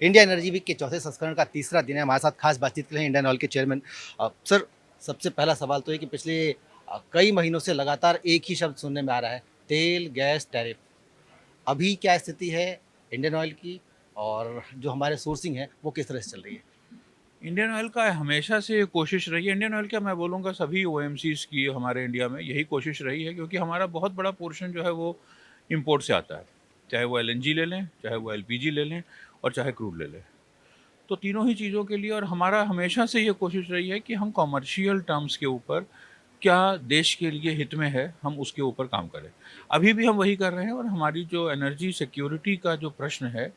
India energy week के चौथे संस्करण का तीसरा दिन है। हमारे साथ खास बातचीत के लिए इंडियन ऑयल के चेयरमैन सर, सबसे पहला सवाल तो है कि पिछले कई महीनों से लगातार एक ही शब्द सुनने में आ रहा है, तेल गैस टैरिफ। अभी क्या स्थिति है इंडियन ऑयल की, और जो हमारे सोर्सिंग है वो किस तरह से चल रही है? इंडियन ऑयल का हमेशा से ये कोशिश रही है। इंडियन ऑयल क्या, मैं बोलूँगा सभी ओएमसीज़ की हमारे इंडिया में यही कोशिश रही है, क्योंकि हमारा बहुत बड़ा पोर्शन जो है वो इंपोर्ट से आता है। चाहे वो एलएनजी ले लें, चाहे वो एलपीजी ले लें और चाहे क्रूड ले लें। तो तीनों ही चीज़ों के लिए, और हमारा हमेशा से ये कोशिश रही है कि हम कॉमर्शियल टर्म्स के ऊपर क्या देश के लिए हित में है, हम उसके ऊपर काम करें। अभी भी हम वही कर रहे हैं, और हमारी जो एनर्जी सिक्योरिटी का जो प्रश्न है,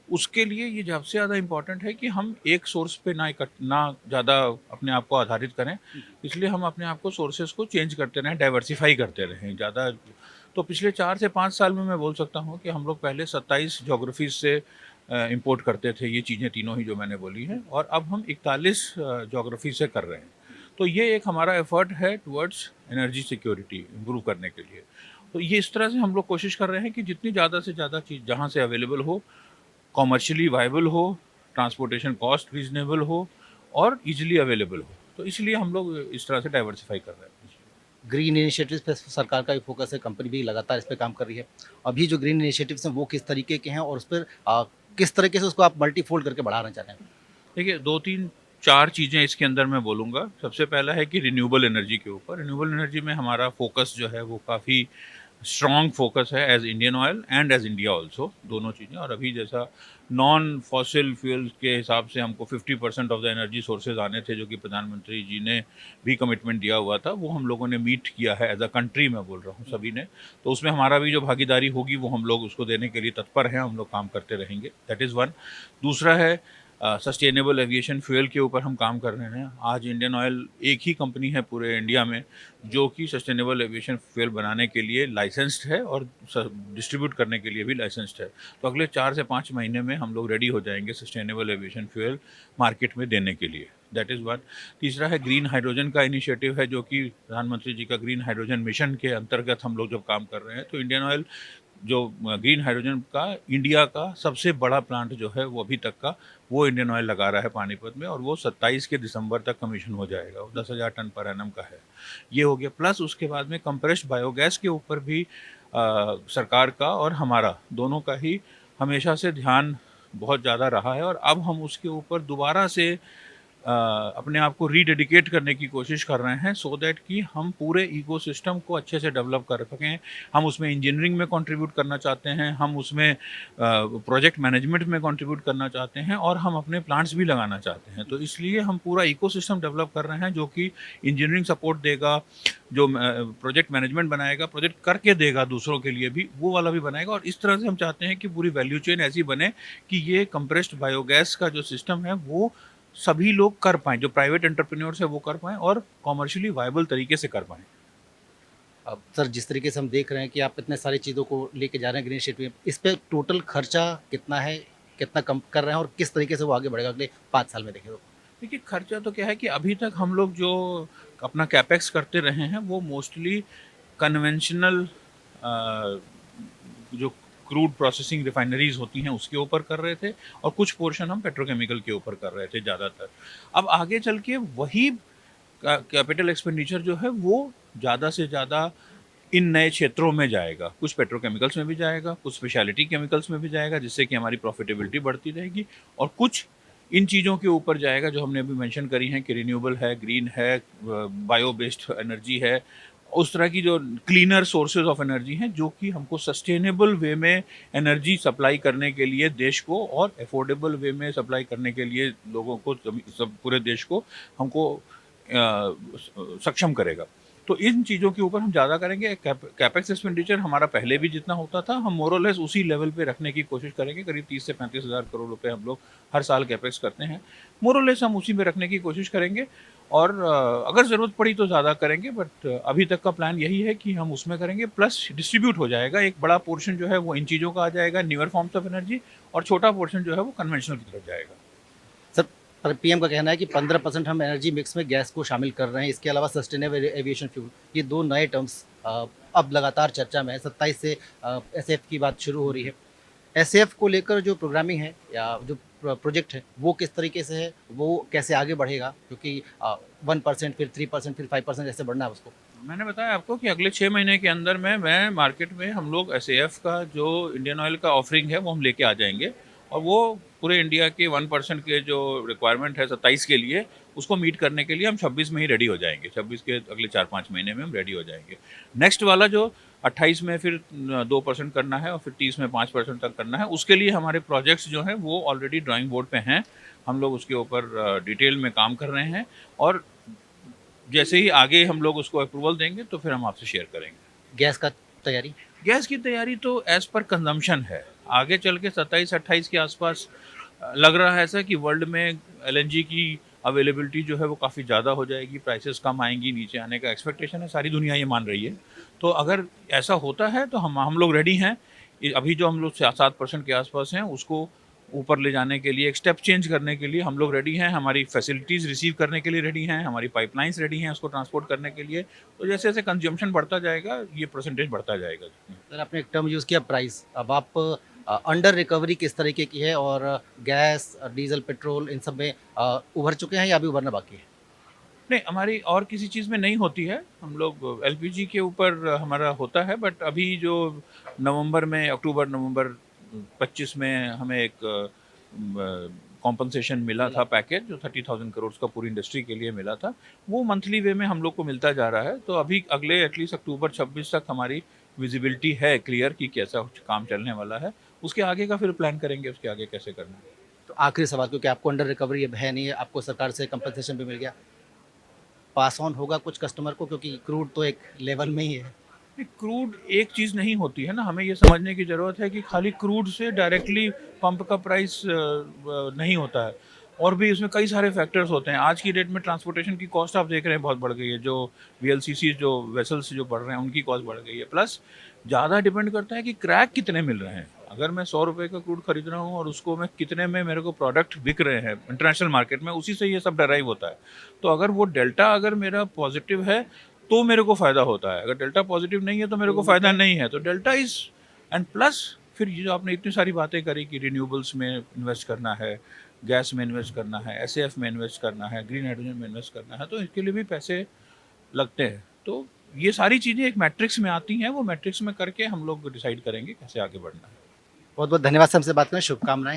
उसके लिए ये सबसे ज़्यादा इम्पोर्टेंट है कि हम एक सोर्स पे ना ज़्यादा अपने आप को आधारित करें। इसलिए हम अपने आप को सोर्सेज को चेंज करते रहें, डाइवर्सिफ़ाई करते रहें ज़्यादा। तो पिछले 4 से 5 साल में मैं बोल सकता हूँ कि हम लोग पहले 27 ज्योग्राफ़ीज़ से इम्पोर्ट करते थे, ये चीज़ें तीनों ही जो मैंने बोली हैं, और अब हम 41 ज्योग्राफ़ी से कर रहे हैं। तो ये एक हमारा एफ़र्ट है टुवर्ड्स एनर्जी सिक्योरिटी इम्प्रूव करने के लिए। तो ये इस तरह से हम लोग कोशिश कर रहे हैं कि जितनी ज़्यादा से ज़्यादा चीज़ जहाँ से अवेलेबल हो, कॉमर्शियली वायबल हो, ट्रांसपोर्टेशन कॉस्ट रीज़नेबल हो और ईज़िली अवेलेबल हो। तो इसलिए हम लोग इस तरह से डाइवर्सिफ़ाई कर रहे हैं। ग्रीन इनिशिएटिव्स पे सरकार का भी फोकस है, कंपनी भी लगातार इस पे काम कर रही है। अभी जो ग्रीन इनिशिएटिव्स हैं वो किस तरीके के हैं, और उस पर किस तरीके से उसको आप मल्टीफोल्ड करके बढ़ाना चाह रहे हैं? देखिए, 2, 3, 4 चीज़ें इसके अंदर मैं बोलूँगा। सबसे पहला है कि रिन्यूएबल एनर्जी के ऊपर। रिन्यूएबल एनर्जी में हमारा फ़ोकस जो है वो काफ़ी स्ट्रॉन्ग फ़ोकस है as Indian oil and as India also, दोनों चीज़ें। और अभी जैसा नॉन फॉसिल फ्यूल्स के हिसाब से हमको 50% ऑफ द एनर्जी सोर्सेज़ आने थे, जो कि प्रधानमंत्री जी ने भी कमिटमेंट दिया हुआ था, वो हम लोगों ने मीट किया है एज़ अ कंट्री, मैं बोल रहा हूँ सभी ने। तो उसमें हमारा भी जो भागीदारी होगी वो हम लोग उसको देने के लिए तत्पर हैं, हम लोग काम करते रहेंगे। That is one. दूसरा है सस्टेनेबल एविएशन फ्यूल के ऊपर हम काम कर रहे हैं। आज इंडियन ऑयल एक ही कंपनी है पूरे इंडिया में जो कि सस्टेनेबल एविएशन फ्यूल बनाने के लिए लाइसेंस्ड है और डिस्ट्रीब्यूट करने के लिए भी लाइसेंस्ड है। तो अगले 4 से 5 महीने में हम लोग रेडी हो जाएंगे सस्टेनेबल एविएशन फ्यूल मार्केट में देने के लिए। That is one. तीसरा है ग्रीन हाइड्रोजन का इनिशिएटिव है, जो कि प्रधानमंत्री जी का ग्रीन हाइड्रोजन मिशन के अंतर्गत हम लोग जब काम कर रहे हैं। तो इंडियन ऑयल जो ग्रीन हाइड्रोजन का इंडिया का सबसे बड़ा प्लांट जो है वो अभी तक का, वो इंडियन ऑयल लगा रहा है पानीपत में, और वो 27 के दिसंबर तक कमीशन हो जाएगा। वो 10,000 टन पर एनम का है। ये हो गया। प्लस उसके बाद में कंप्रेस्ड बायोगैस के ऊपर भी सरकार का और हमारा दोनों का ही हमेशा से ध्यान बहुत ज़्यादा रहा है, और अब हम उसके ऊपर दोबारा से अपने आप को रीडेडिकेट करने की कोशिश कर रहे हैं, सो दैट कि हम पूरे इकोसिस्टम को अच्छे से डेवलप कर सकें। हम उसमें इंजीनियरिंग में कंट्रीब्यूट करना चाहते हैं, हम उसमें प्रोजेक्ट मैनेजमेंट में कंट्रीब्यूट करना चाहते हैं, और हम अपने प्लांट्स भी लगाना चाहते हैं। तो इसलिए हम पूरा इकोसिस्टम डेवलप कर रहे हैं, जो कि इंजीनियरिंग सपोर्ट देगा, जो प्रोजेक्ट मैनेजमेंट बनाएगा, प्रोजेक्ट करके देगा दूसरों के लिए भी, वो वाला भी बनाएगा। और इस तरह से हम चाहते हैं कि पूरी वैल्यू चेन ऐसी बने कि ये कंप्रेस्ड बायोगैस का जो सिस्टम है वो सभी लोग कर पाएँ, जो प्राइवेट एंटरप्रेन्योर्स है वो कर पाएँ, और कॉमर्शियली वायबल तरीके से कर पाएँ। अब सर, जिस तरीके से हम देख रहे हैं कि आप इतने सारी चीज़ों को लेके जा रहे हैं ग्रीन इनिशिएटिव में, इस पे टोटल खर्चा कितना है, कितना कम कर रहे हैं, और किस तरीके से वो आगे बढ़ेगा अगले 5 साल में देखें तो? देखिए, खर्चा तो क्या है कि अभी तक हम लोग जो अपना कैपेक्स करते रहे हैं वो मोस्टली कन्वेंशनल जो क्रूड प्रोसेसिंग रिफाइनरीज होती हैं उसके ऊपर कर रहे थे, और कुछ पोर्शन हम पेट्रोकेमिकल के ऊपर कर रहे थे ज़्यादातर। अब आगे चल के वही कैपिटल एक्सपेंडिचर जो है वो ज़्यादा से ज़्यादा इन नए क्षेत्रों में जाएगा। कुछ पेट्रोकेमिकल्स में भी जाएगा, कुछ स्पेशलिटी केमिकल्स में भी जाएगा, जिससे कि हमारी प्रॉफिटेबिलिटी बढ़ती रहेगी, और कुछ इन चीज़ों के ऊपर जाएगा जो हमने अभी मेंशन करी हैं कि रिन्यूएबल है, ग्रीन है, बायो बेस्ड एनर्जी है। उस तरह की जो क्लीनर सोर्सेज ऑफ एनर्जी हैं, जो कि हमको सस्टेनेबल वे में एनर्जी सप्लाई करने के लिए देश को, और अफोर्डेबल वे में सप्लाई करने के लिए लोगों को, सब पूरे देश को हमको सक्षम करेगा। तो इन चीज़ों के ऊपर हम ज़्यादा करेंगे। कैपेक्स एक्सपेंडिचर हमारा पहले भी जितना होता था, हम मोर और लेस उसी लेवल पे रखने की कोशिश करेंगे। करीब 30 से 35 हज़ार करोड़ रुपए हम लोग हर साल कैपेक्स करते हैं। मोर और लेस हम उसी में रखने की कोशिश करेंगे, और अगर ज़रूरत पड़ी तो ज़्यादा करेंगे, बट अभी तक का प्लान यही है कि हम उसमें करेंगे। प्लस डिस्ट्रीब्यूट हो जाएगा, एक बड़ा पोर्शन जो है वो इन चीज़ों का आ जाएगा, न्यूअर फॉर्म्स ऑफ एनर्जी, और छोटा पोर्शन जो है वो कन्वेंशनल की तरफ जाएगा। सर, पर पीएम का कहना है कि 15% हम एनर्जी मिक्स में गैस को शामिल कर रहे हैं। इसके अलावा सस्टेनेबल एविएशन फ्यूल, ये 2 नए टर्म्स अब लगातार चर्चा में है। 27 से एसएएफ की बात शुरू हो रही है। एसएएफ को लेकर जो प्रोग्रामिंग है, या जो प्रोजेक्ट है वो किस तरीके से है, वो कैसे आगे बढ़ेगा, क्योंकि 1% फिर 3% फिर 5% ऐसे बढ़ना है उसको। मैंने बताया आपको कि अगले 6 महीने के अंदर में मैं मार्केट में हम लोग एसएएफ का जो इंडियन ऑयल का ऑफरिंग है वो हम लेके आ जाएंगे, और वो पूरे इंडिया के 1% के जो रिक्वायरमेंट है 27 के लिए, उसको मीट करने के लिए हम 26 में ही रेडी हो जाएंगे। 26 के अगले 4-5 महीने में हम रेडी हो जाएंगे। नेक्स्ट वाला जो 28 में फिर 2% करना है और फिर 30 में 5% तक करना है, उसके लिए हमारे प्रोजेक्ट्स जो हैं वो ऑलरेडी ड्राइंग बोर्ड पे हैं। हम लोग उसके ऊपर डिटेल में काम कर रहे हैं, और जैसे ही आगे हम लोग उसको अप्रूवल देंगे तो फिर हम आपसे शेयर करेंगे। गैस का तैयारी। गैस की तैयारी तो एज़ पर कंजम्पशन है। आगे चल के 27-28 के आसपास लग रहा है ऐसा कि वर्ल्ड में एलएनजी की अवेलेबिलिटी जो है वो काफ़ी ज़्यादा हो जाएगी, प्राइसेस कम आएंगी, नीचे आने का एक्सपेक्टेशन है, सारी दुनिया ये मान रही है। तो अगर ऐसा होता है तो हम लोग रेडी हैं। अभी जो हम लोग 7% के आसपास हैं उसको ऊपर ले जाने के लिए, एक स्टेप चेंज करने के लिए हम लोग रेडी हैं। हमारी फैसिलिटीज़ रिसीव करने के लिए रेडी हैं, हमारी पाइपलाइंस रेडी हैं उसको ट्रांसपोर्ट करने के लिए। तो जैसे जैसे कंजम्पशन बढ़ता जाएगा ये परसेंटेज बढ़ता जाएगा। सर आपने एक टर्म यूज़ किया प्राइस, अब आप अंडर रिकवरी किस तरीके की है, और गैस, डीजल, पेट्रोल इन सब में उभर चुके हैं या अभी उभरना बाकी है? नहीं, हमारी और किसी चीज़ में नहीं होती है। हम लोग एलपीजी के ऊपर हमारा होता है, बट अभी जो अक्टूबर नवंबर 25 में हमें एक कॉम्पनसेशन मिला था, पैकेज जो 30,000 करोड़ का पूरी इंडस्ट्री के लिए मिला था, वो मंथली वे में हम लोग को मिलता जा रहा है। तो अभी अगले एटलीस्ट अक्टूबर 26 तक हमारी विजिबिलिटी है क्लियर कि कैसा काम चलने वाला है। उसके आगे का फिर प्लान करेंगे, उसके आगे कैसे करना है। तो आखिरी सवाल, क्योंकि आपको अंडर रिकवरी अब है नहीं है, आपको सरकार से कंपनसेशन भी मिल गया, पास ऑन होगा कुछ कस्टमर को, क्योंकि क्रूड तो एक लेवल में ही है। नहीं, क्रूड एक चीज़ नहीं होती है ना, हमें ये समझने की ज़रूरत है कि खाली क्रूड से डायरेक्टली पंप का प्राइस नहीं होता है, और भी इसमें कई सारे फैक्टर्स होते हैं। आज की डेट में ट्रांसपोर्टेशन की कॉस्ट आप देख रहे हैं बहुत बढ़ गई है, जो वीएलसीसी जो वेसल्स जो बढ़ रहे हैं उनकी कॉस्ट बढ़ गई है। प्लस ज़्यादा डिपेंड करता है कि क्रैक कितने मिल रहे हैं। अगर मैं 100 रुपये का क्रूड खरीद रहा हूँ और उसको मैं कितने में मेरे को प्रोडक्ट बिक रहे हैं इंटरनेशनल मार्केट में, उसी से ये सब डराइव होता है। तो अगर वो डेल्टा अगर मेरा पॉजिटिव है तो मेरे को फ़ायदा होता है, अगर डेल्टा पॉजिटिव नहीं है तो मेरे को फ़ायदा नहीं है। तो डेल्टा इज़, एंड प्लस फिर ये जो आपने इतनी सारी बातें करी कि रिन्यूएबल्स में इन्वेस्ट करना है, गैस में इन्वेस्ट करना है, एसएएफ में इन्वेस्ट करना है, ग्रीन हाइड्रोजन में इन्वेस्ट करना है, तो इसके लिए भी पैसे लगते हैं। तो ये सारी चीज़ें एक मैट्रिक्स में आती हैं, वो मैट्रिक्स में करके हम लोग डिसाइड करेंगे कैसे आगे बढ़ना है। बहुत बहुत धन्यवाद सर, हमसे बात करें, शुभकामनाएं।